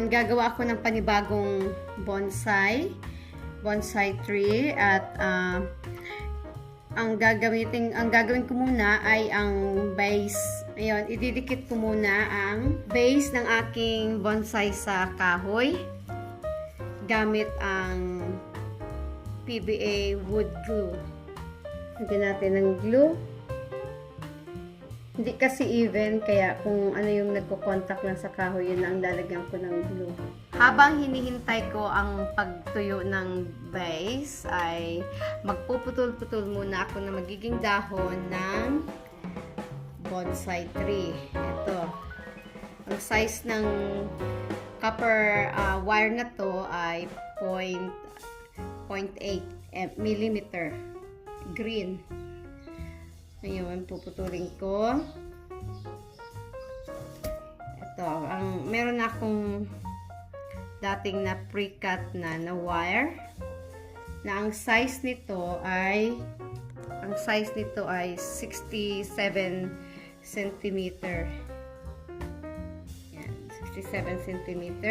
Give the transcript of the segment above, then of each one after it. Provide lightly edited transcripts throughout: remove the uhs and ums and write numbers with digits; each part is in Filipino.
ngayon, gagawa ako ng panibagong bonsai tree at ang gagawin ko muna ay ang base. Ayun, ididikit ko muna ang base ng aking bonsai sa kahoy gamit ang PBA wood glue. Lagyan natin ng glue. Hindi kasi even, kaya kung ano yung nagko-contact lang sa kahoy, yun ang lalagyan ko ng glue. Habang hinihintay ko ang pagtuyo ng base, ay magpuputol-putol muna ako na magiging dahon ng bonsai tree. Ito. Ang size ng copper wire na to ay 0.8 millimeter. Green. Ngayon, puputulin ko. Ito, meron akong dating na pre-cut na wire na ang size nito ay 67 cm. Yan, 67 cm.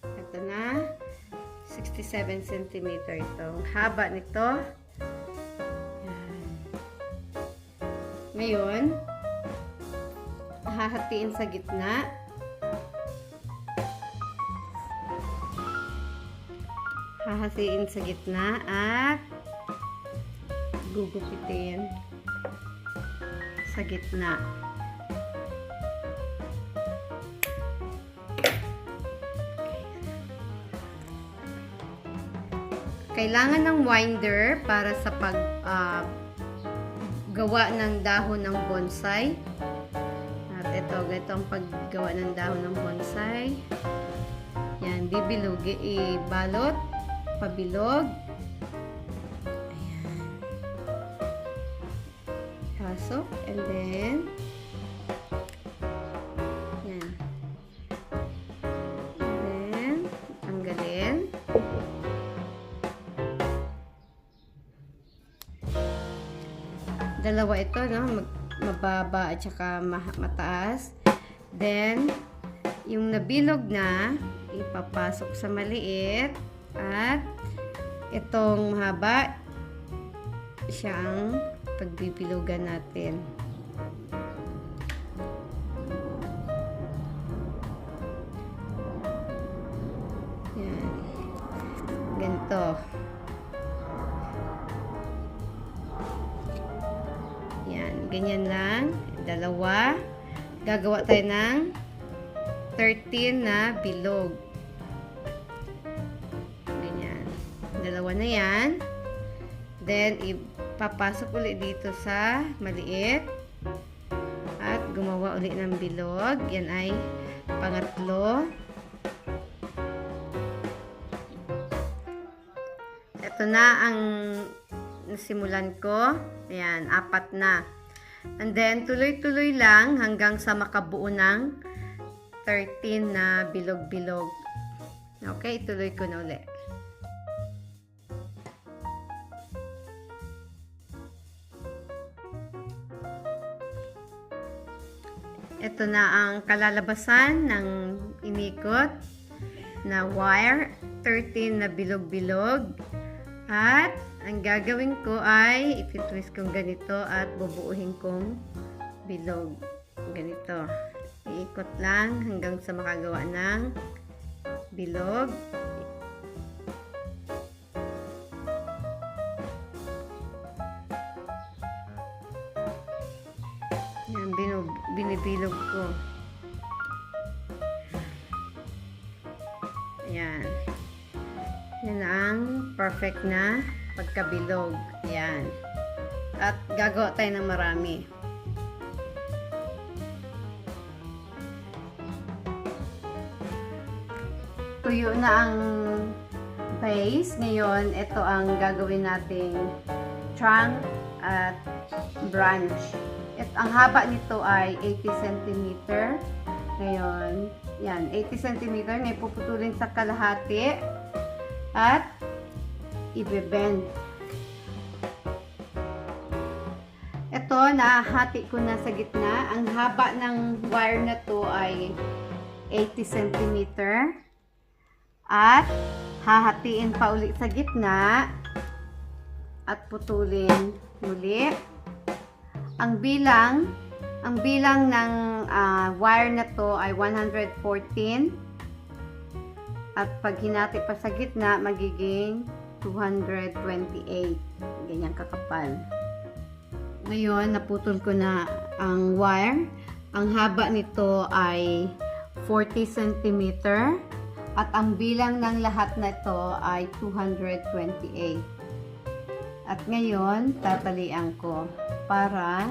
Ito na, 67 cm itong haba nito. Ngayon, hahatiin sa gitna. Hahatiin sa gitna at gugupitin sa gitna. Kailangan ng winder para sa gawa ng dahon ng bonsai. At ito ang paggawa ng dahon ng bonsai. Yan, bibilog, ibalot, pabilog. Ayan. Pasok, and then yan. And then, tanggalin. Dalawa ito, no? Mababa at saka mataas. Then, yung nabilog na, ipapasok sa maliit. At, itong mahaba, siya ang pagbibilugan natin. Yan. Ganito. Ganyan lang. Dalawa. Gagawa tayo ng 13 na bilog. Ganyan. Dalawa na yan. Then, ipapasok ulit dito sa maliit. At gumawa ulit ng bilog. Yan ay pangatlo. Ito na ang nasimulan ko. Ayan, 4 na. And then, tuloy-tuloy lang hanggang sa makabuo ng 13 na bilog-bilog. Okay, ituloy ko na ulit. Ito na ang kalalabasan ng inikot na wire. 13 na bilog-bilog. At ang gagawin ko ay ipitwist kong ganito at bubuuhin kong bilog. Ganito. Iikot lang hanggang sa makagawa ng bilog. Yan, binibilog ko. Ayan. Yan ang perfect na pagkabilog. Yan. At gagawa tayo ng marami. Tuyo na ang base. Ngayon, ito ang gagawin nating trunk at branch. Ang haba nito ay 80 cm. Ngayon, yan, 80 cm. Ngayon, puputulin sa kalahati. At ibebend. nahati ko na sa gitna. Ang haba ng wire na to ay 80 cm. At hahatiin pa ulit sa gitna at putulin muli. Ang bilang ng wire na to ay 114. At pag hinati pa sa gitna, magiging 228. Ganyan kakapal. Ngayon, naputol ko na ang wire. Ang haba nito ay 40 cm. At ang bilang ng lahat na ito ay 228. At ngayon, tatalian ko para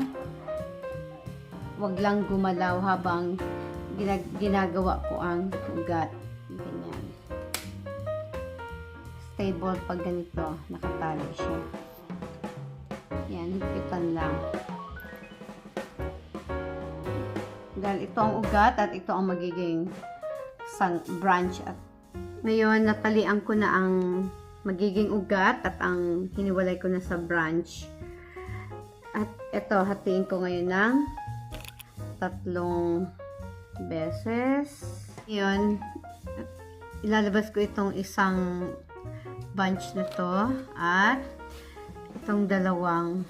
wag lang gumalaw habang ginagawa ko ang ugat. Ganyan. Stable pag ganito, nakatali siya. Yan, hipitan lang. Dahil ito ang ugat at ito ang magiging branch. At ngayon, natalian ko na ang magiging ugat at ang hiniwalay ko na sa branch. At ito, hatiin ko ngayon ng 3 beses. Ngayon, ilalabas ko itong isang bunch na to at itong dalawang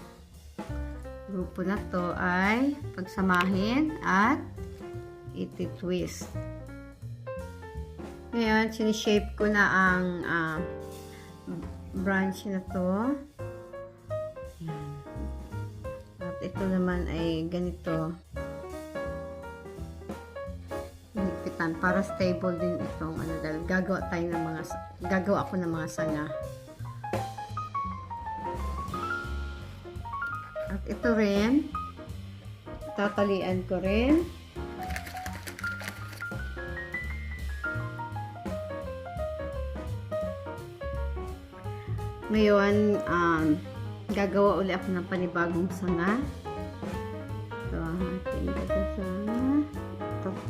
grupo na to ay pagsamahin at iti-twist. Ngayon, sinishape ko na ang branch na to. Yan. At ito naman ay ganito. Higpitan para stable din itong dahil gagawa ako ng mga sanga. At ito rin, tatalian ko rin. Ngayon, gagawa ulit ako ng panibagong sanga. Ito, ating sanga.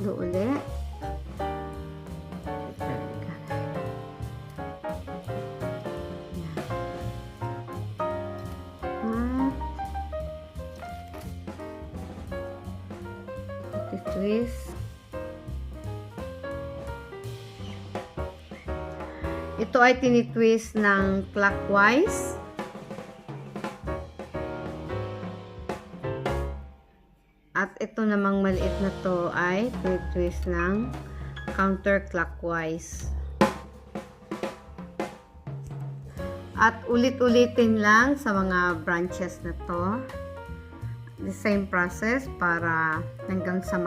3 ulit. Twist. Ito ay tinitwist ng clockwise. At ito namang maliit na to ay tinitwist ng counterclockwise. At ulit-ulitin lang sa mga branches na to. The same process para hanggang sa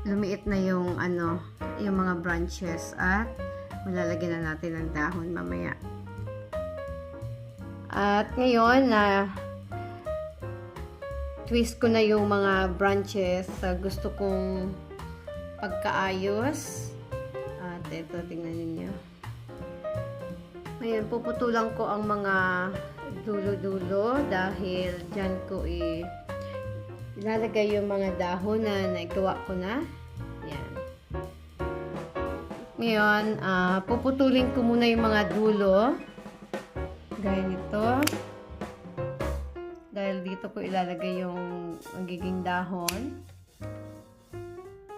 lumiit na yung yung mga branches at malalagyan na natin ng dahon mamaya. At ngayon na twist ko na yung mga branches sa gusto kong pagkaayos. At ito, tingnan niyo. Ngayon, puputulan ko ang mga dulo-dulo dahil dyan ko ilalagay yung mga dahon na nagawa ko na. Yan. Ngayon, puputulin ko muna yung mga dulo. Gaya nito. Dahil dito ko ilalagay yung magiging dahon.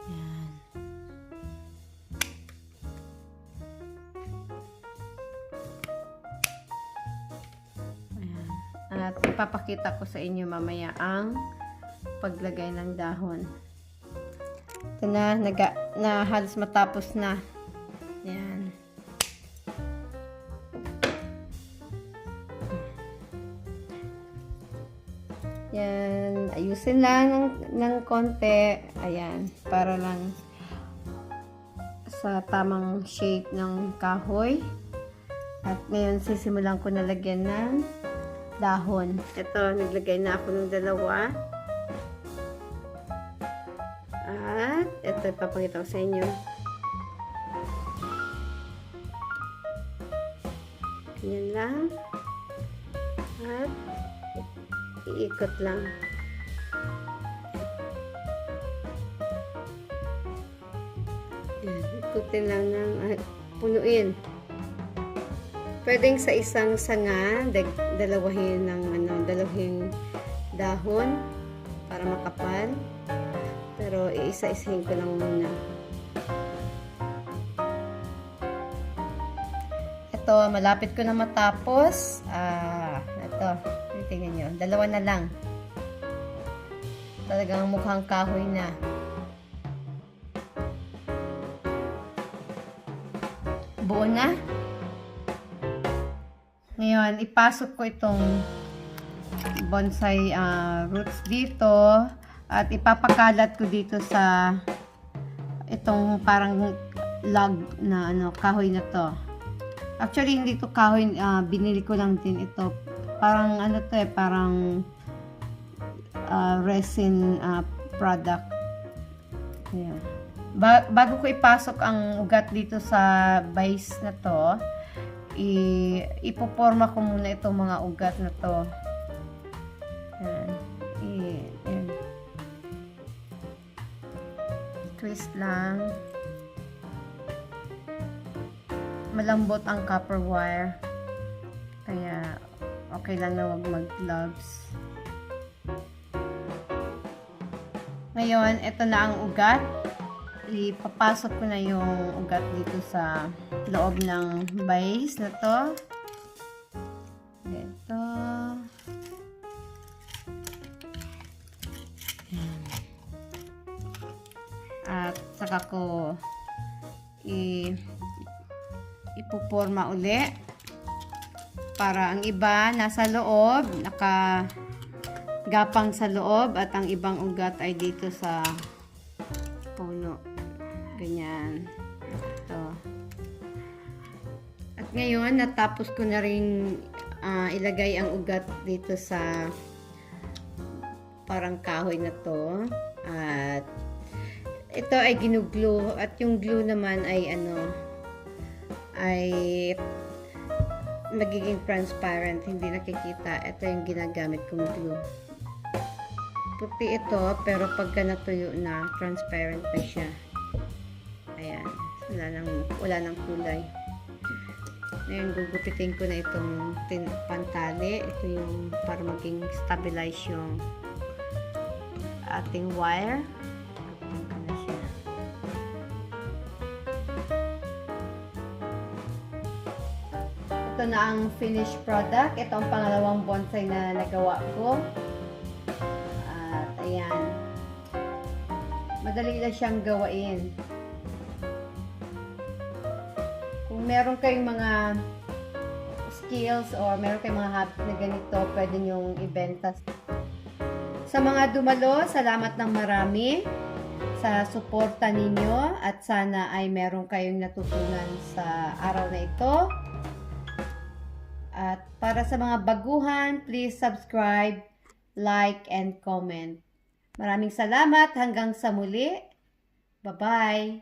Yan. Ayan. At ipapakita ko sa inyo mamaya ang paglagay ng dahon. Ito na halos matapos na. Yan. Yan. Ayusin lang ng konti. Ayan. Para lang sa tamang shape ng kahoy. At ngayon, sisimulan ko na lagyan ng dahon. Ito, naglagay na ako ng 2. At ito, ipapakita ko sa inyo. Ganyan lang. At iikot lang. Yan, ikutin lang ng punuin. Pwedeng sa isang sanga, dalawahin dahon para makapal. Pero iisa-isahin ko lang muna. Ito, malapit ko na matapos. Ito, tingnan nyo. 2 na lang. Talagang mukhang kahoy na. Buo na. Ngayon, ipasok ko itong bonsai roots dito at ipapakalat ko dito sa itong parang log na kahoy na to. Actually, hindi to kahoy, binili ko lang din ito. Parang to parang resin product. Ayan. Bago ko ipasok ang ugat dito sa base na to, ipoporma ko muna itong mga ugat na to. Ayan. Twist lang. Malambot ang copper wire. Kaya okay lang na wag mag-gloves. Ngayon, ito na ang ugat. Ipapasok ko na yung ugat dito sa loob ng base na to. Ito. At saka ko ipuporma uli para ang iba nasa loob, nakagapang sa loob at ang ibang ugat ay dito sa puno. Ganyan. Ito. At ngayon, natapos ko na rin ilagay ang ugat dito sa parang kahoy na to. At ito ay ginuglue at yung glue naman ay ay magiging transparent, hindi nakikita. Ito yung ginagamit kong glue. Puti ito, pero pagka natuyo na, transparent na siya. Ayan, wala nang kulay. Ngayon, gugupitin ko na itong pantali. Ito yung para maging stabilize yung ating wire. Ito na ang finished product. Ito ang pangalawang bonsai na nagawa ko. At ayan. Madali lang siyang gawain. Kung meron kayong mga skills or meron kayong mga habit na ganito, pwede nyong ibenta. Sa mga dumalo, salamat ng marami sa suporta ninyo at sana ay meron kayong natutunan sa araw na ito. At para sa mga baguhan, please subscribe, like, and comment. Maraming salamat. Hanggang sa muli. Bye-bye.